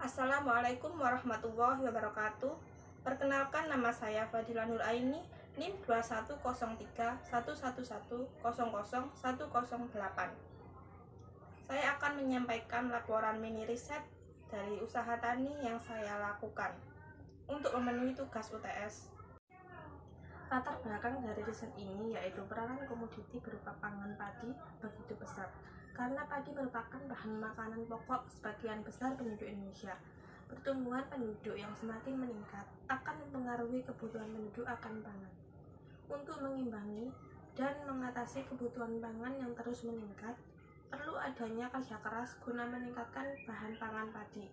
Assalamualaikum warahmatullahi wabarakatuh. Perkenalkan, nama saya Fadila Nur Aini, NIM 210311100108. Saya akan menyampaikan laporan mini riset dari usaha tani yang saya lakukan untuk memenuhi tugas UTS. Latar belakang dari riset ini yaitu peranan komoditi berupa pangan padi begitu besar, karena padi merupakan bahan makanan pokok sebagian besar penduduk Indonesia. Pertumbuhan penduduk yang semakin meningkat akan mempengaruhi kebutuhan penduduk akan pangan. Untuk mengimbangi dan mengatasi kebutuhan pangan yang terus meningkat, perlu adanya kerja keras guna meningkatkan bahan pangan padi.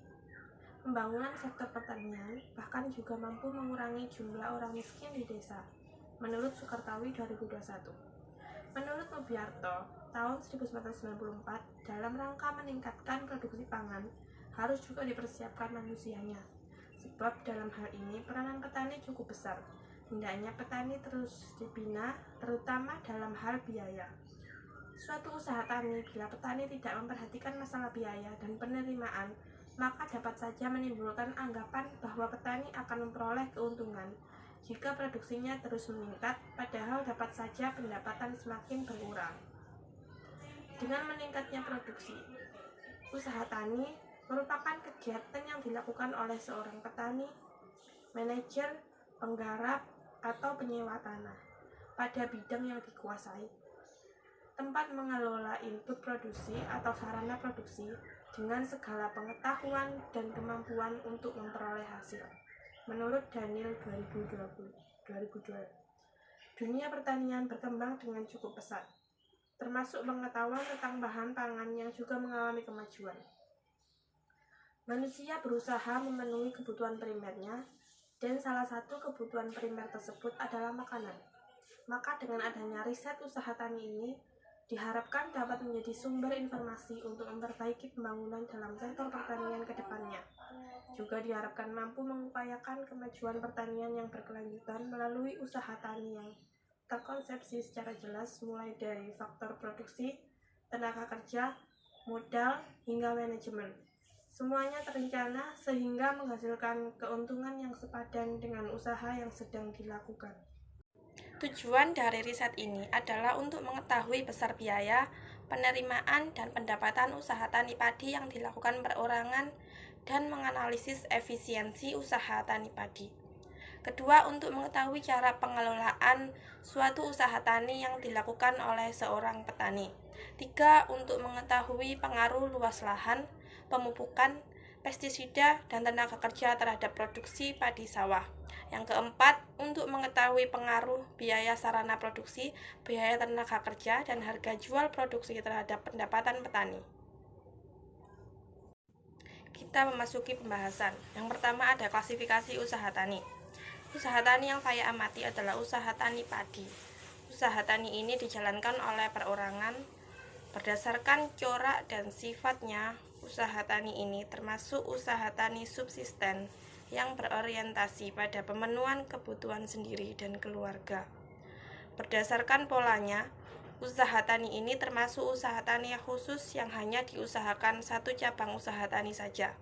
Pembangunan sektor pertanian bahkan juga mampu mengurangi jumlah orang miskin di desa, menurut Sukartawi 2021. Menurut Mubiarto, tahun 1994, dalam rangka meningkatkan produksi pangan, harus juga dipersiapkan manusianya. Sebab dalam hal ini peranan petani cukup besar. Hendaknya petani terus dibina, terutama dalam hal biaya. Suatu usaha tani, bila petani tidak memperhatikan masalah biaya dan penerimaan, maka dapat saja menimbulkan anggapan bahwa petani akan memperoleh keuntungan jika produksinya terus meningkat, padahal dapat saja pendapatan semakin berkurang. Dengan meningkatnya produksi, usaha tani merupakan kegiatan yang dilakukan oleh seorang petani, manajer, penggarap, atau penyewa tanah pada bidang yang dikuasai. Tempat mengelola input produksi atau sarana produksi dengan segala pengetahuan dan kemampuan untuk memperoleh hasil. Menurut Daniel 2020, dunia pertanian berkembang dengan cukup pesat, termasuk pengetahuan tentang bahan pangan yang juga mengalami kemajuan. Manusia berusaha memenuhi kebutuhan primernya, dan salah satu kebutuhan primer tersebut adalah makanan. Maka dengan adanya riset usaha tani ini, diharapkan dapat menjadi sumber informasi untuk memperbaiki pembangunan dalam sektor pertanian ke depannya. Juga diharapkan mampu mengupayakan kemajuan pertanian yang berkelanjutan melalui usaha tani yang terkonsepsi secara jelas, mulai dari faktor produksi, tenaga kerja, modal, hingga manajemen. Semuanya terencana sehingga menghasilkan keuntungan yang sepadan dengan usaha yang sedang dilakukan. Tujuan dari riset ini adalah untuk mengetahui besar biaya, penerimaan, dan pendapatan usaha tani padi yang dilakukan perorangan dan menganalisis efisiensi usaha tani padi. Kedua, untuk mengetahui cara pengelolaan suatu usaha tani yang dilakukan oleh seorang petani. Tiga, untuk mengetahui pengaruh luas lahan, pemupukan, pestisida, dan tenaga kerja terhadap produksi padi sawah. Yang keempat, untuk mengetahui pengaruh biaya sarana produksi, biaya tenaga kerja, dan harga jual produksi terhadap pendapatan petani. Kita memasuki pembahasan. Yang pertama ada klasifikasi usaha tani. Usaha tani yang saya amati adalah usaha tani padi. Usaha tani ini dijalankan oleh perorangan. Berdasarkan corak dan sifatnya, usaha tani ini termasuk usaha tani subsisten yang berorientasi pada pemenuhan kebutuhan sendiri dan keluarga. Berdasarkan polanya, usaha tani ini termasuk usaha tani khusus yang hanya diusahakan satu cabang usaha tani saja.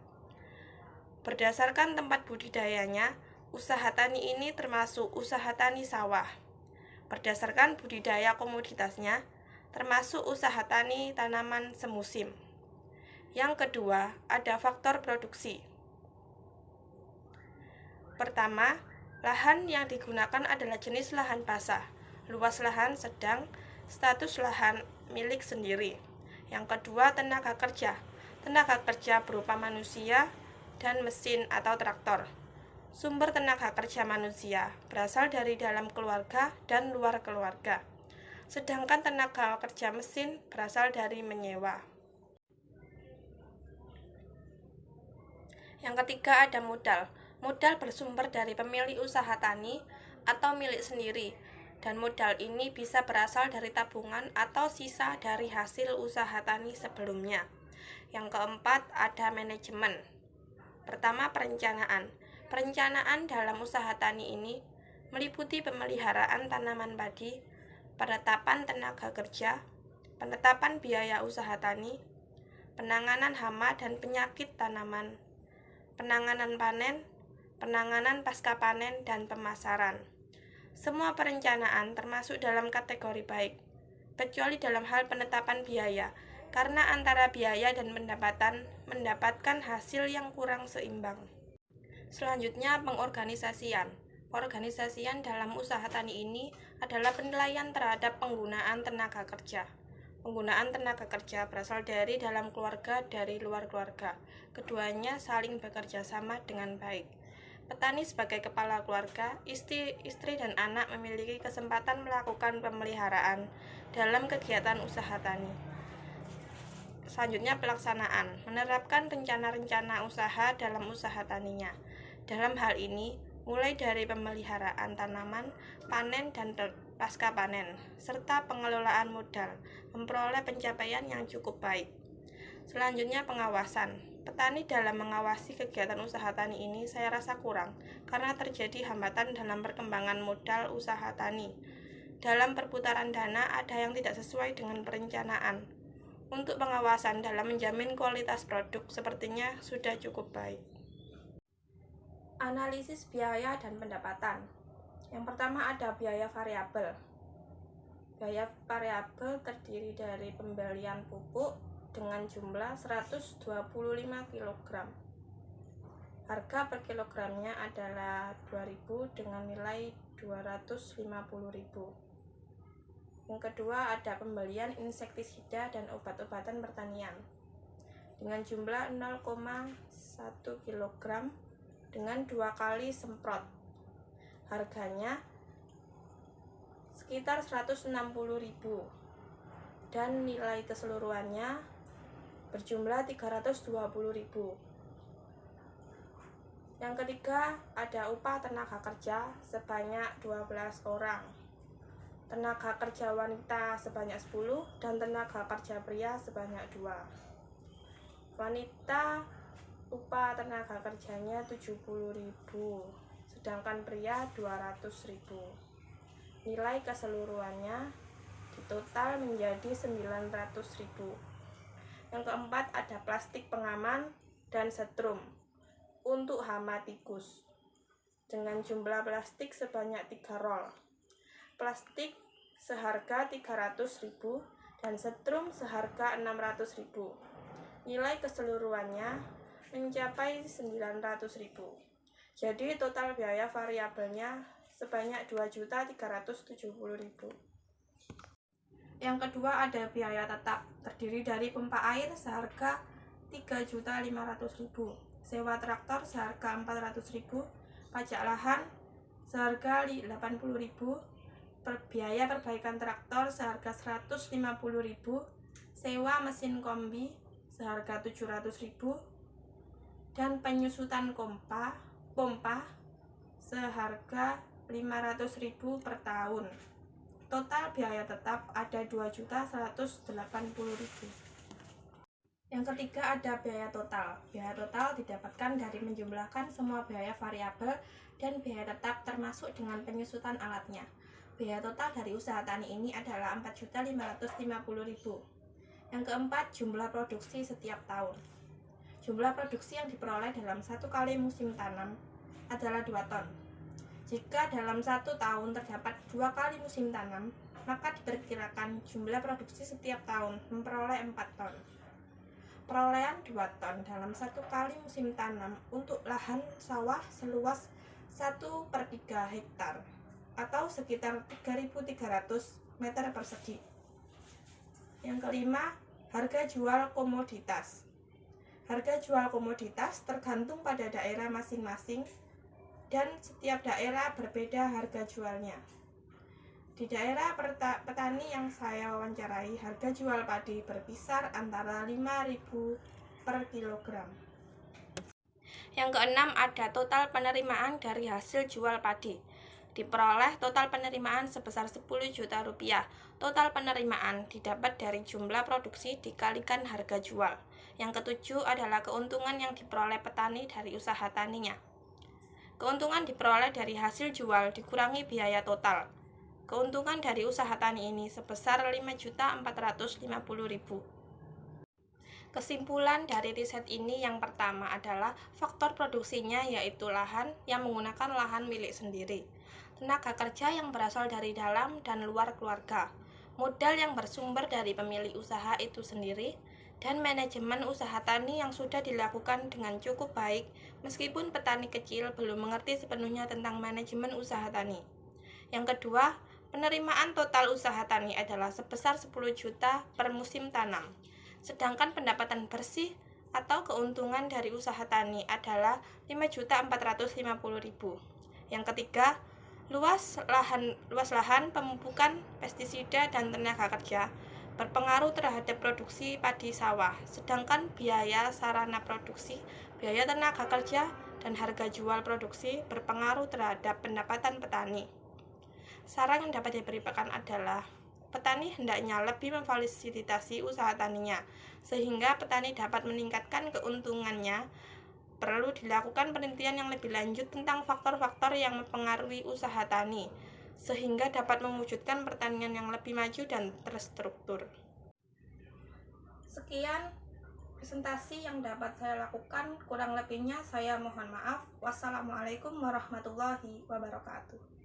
Berdasarkan tempat budidayanya, usaha tani ini termasuk usaha tani sawah. Berdasarkan budidaya komoditasnya, termasuk usaha tani tanaman semusim. Yang kedua, ada faktor produksi. Pertama, lahan yang digunakan adalah jenis lahan basah, luas lahan sedang, status lahan milik sendiri. Yang kedua, tenaga kerja. Tenaga kerja berupa manusia dan mesin atau traktor. Sumber tenaga kerja manusia berasal dari dalam keluarga dan luar keluarga. Sedangkan tenaga kerja mesin berasal dari menyewa. Yang ketiga ada modal. Modal bersumber dari pemilik usaha tani atau milik sendiri, dan modal ini bisa berasal dari tabungan atau sisa dari hasil usaha tani sebelumnya. Yang keempat ada manajemen. Pertama, perencanaan. Perencanaan dalam usaha tani ini meliputi pemeliharaan tanaman padi, penetapan tenaga kerja, penetapan biaya usaha tani, penanganan hama dan penyakit tanaman, penanganan panen, penanganan pasca panen, dan pemasaran. Semua perencanaan termasuk dalam kategori baik, kecuali dalam hal penetapan biaya, karena antara biaya dan pendapatan mendapatkan hasil yang kurang seimbang. Selanjutnya, pengorganisasian. Pengorganisasian dalam usaha tani ini adalah penilaian terhadap penggunaan tenaga kerja. Penggunaan tenaga kerja berasal dari dalam keluarga, dari luar keluarga. Keduanya saling bekerja sama dengan baik. Petani sebagai kepala keluarga, istri dan anak memiliki kesempatan melakukan pemeliharaan dalam kegiatan usaha tani. Selanjutnya, pelaksanaan. Menerapkan rencana-rencana usaha dalam usaha taninya. Dalam hal ini, mulai dari pemeliharaan tanaman, panen dan pasca panen, serta pengelolaan modal, memperoleh pencapaian yang cukup baik. Selanjutnya, pengawasan. Petani dalam mengawasi kegiatan usaha tani ini saya rasa kurang, karena terjadi hambatan dalam perkembangan modal usaha tani. Dalam perputaran dana ada yang tidak sesuai dengan perencanaan. Untuk pengawasan dalam menjamin kualitas produk sepertinya sudah cukup baik. Analisis biaya dan pendapatan. Yang pertama ada biaya variabel. Biaya variabel terdiri dari pembelian pupuk dengan jumlah 125 kg. Harga per kilogramnya adalah 2.000 dengan nilai 250.000. Yang kedua ada pembelian insektisida dan obat-obatan pertanian dengan jumlah 0,1 kg dengan 2 kali semprot. Harganya sekitar 160.000 dan nilai keseluruhannya berjumlah 320.000. Yang ketiga ada upah tenaga kerja sebanyak 12 orang, tenaga kerja wanita sebanyak 10 dan tenaga kerja pria sebanyak 2. Wanita upah tenaga kerjanya 70.000, sedangkan pria 200.000. Nilai keseluruhannya total menjadi 900.000. Yang keempat ada plastik pengaman dan setrum untuk hama tikus dengan jumlah plastik sebanyak 3 roll. Plastik seharga 300.000 dan setrum seharga 600.000. Nilai keseluruhannya mencapai 900.000. Jadi total biaya variabelnya sebanyak 2.370.000. Yang kedua ada biaya tetap, terdiri dari pompa air seharga 3.500.000, sewa traktor seharga 400.000, pajak lahan seharga 80.000, biaya perbaikan traktor seharga 150.000, sewa mesin kombi seharga 700.000, dan penyusutan pompa seharga 500.000 per tahun. Total biaya tetap ada 2.180.000. Yang ketiga ada biaya total. Biaya total didapatkan dari menjumlahkan semua biaya variabel dan biaya tetap termasuk dengan penyusutan alatnya. Biaya total dari usaha tani ini adalah 4.550.000. Yang keempat, jumlah produksi setiap tahun. Jumlah produksi yang diperoleh dalam 1 kali musim tanam adalah 2 ton. Jika dalam 1 tahun terdapat 2 kali musim tanam, maka diperkirakan jumlah produksi setiap tahun memperoleh 4 ton. Perolehan 2 ton dalam 1 kali musim tanam untuk lahan sawah seluas 1/3 hektar atau sekitar 3.300 meter persegi. Yang kelima, harga jual komoditas. Harga jual komoditas tergantung pada daerah masing-masing dan setiap daerah berbeda harga jualnya. Di daerah petani yang saya wawancarai, harga jual padi berkisar antara 5.000 per kilogram. Yang keenam ada total penerimaan dari hasil jual padi. Diperoleh total penerimaan sebesar 10 juta rupiah. Total penerimaan didapat dari jumlah produksi dikalikan harga jual. Yang ketujuh adalah keuntungan yang diperoleh petani dari usaha taninya. Keuntungan diperoleh dari hasil jual dikurangi biaya total. Keuntungan dari usaha tani ini sebesar 5.450.000. Kesimpulan dari riset ini yang pertama adalah faktor produksinya, yaitu lahan yang menggunakan lahan milik sendiri, tenaga kerja yang berasal dari dalam dan luar keluarga, modal yang bersumber dari pemilik usaha itu sendiri, dan manajemen usaha tani yang sudah dilakukan dengan cukup baik meskipun petani kecil belum mengerti sepenuhnya tentang manajemen usaha tani. Yang kedua, penerimaan total usaha tani adalah sebesar 10 juta per musim tanam. Sedangkan pendapatan bersih atau keuntungan dari usaha tani adalah 5.450.000. Yang ketiga, luas lahan pemupukan pestisida dan tenaga kerja berpengaruh terhadap produksi padi sawah, sedangkan biaya sarana produksi, biaya tenaga kerja, dan harga jual produksi berpengaruh terhadap pendapatan petani. Saran yang dapat diberikan adalah petani hendaknya lebih memfasilitasi usaha taninya, sehingga petani dapat meningkatkan keuntungannya. Perlu dilakukan penelitian yang lebih lanjut tentang faktor-faktor yang mempengaruhi usaha tani, sehingga dapat mewujudkan pertanian yang lebih maju dan terstruktur. Sekian presentasi yang dapat saya lakukan, kurang lebihnya saya mohon maaf. Wassalamualaikum warahmatullahi wabarakatuh.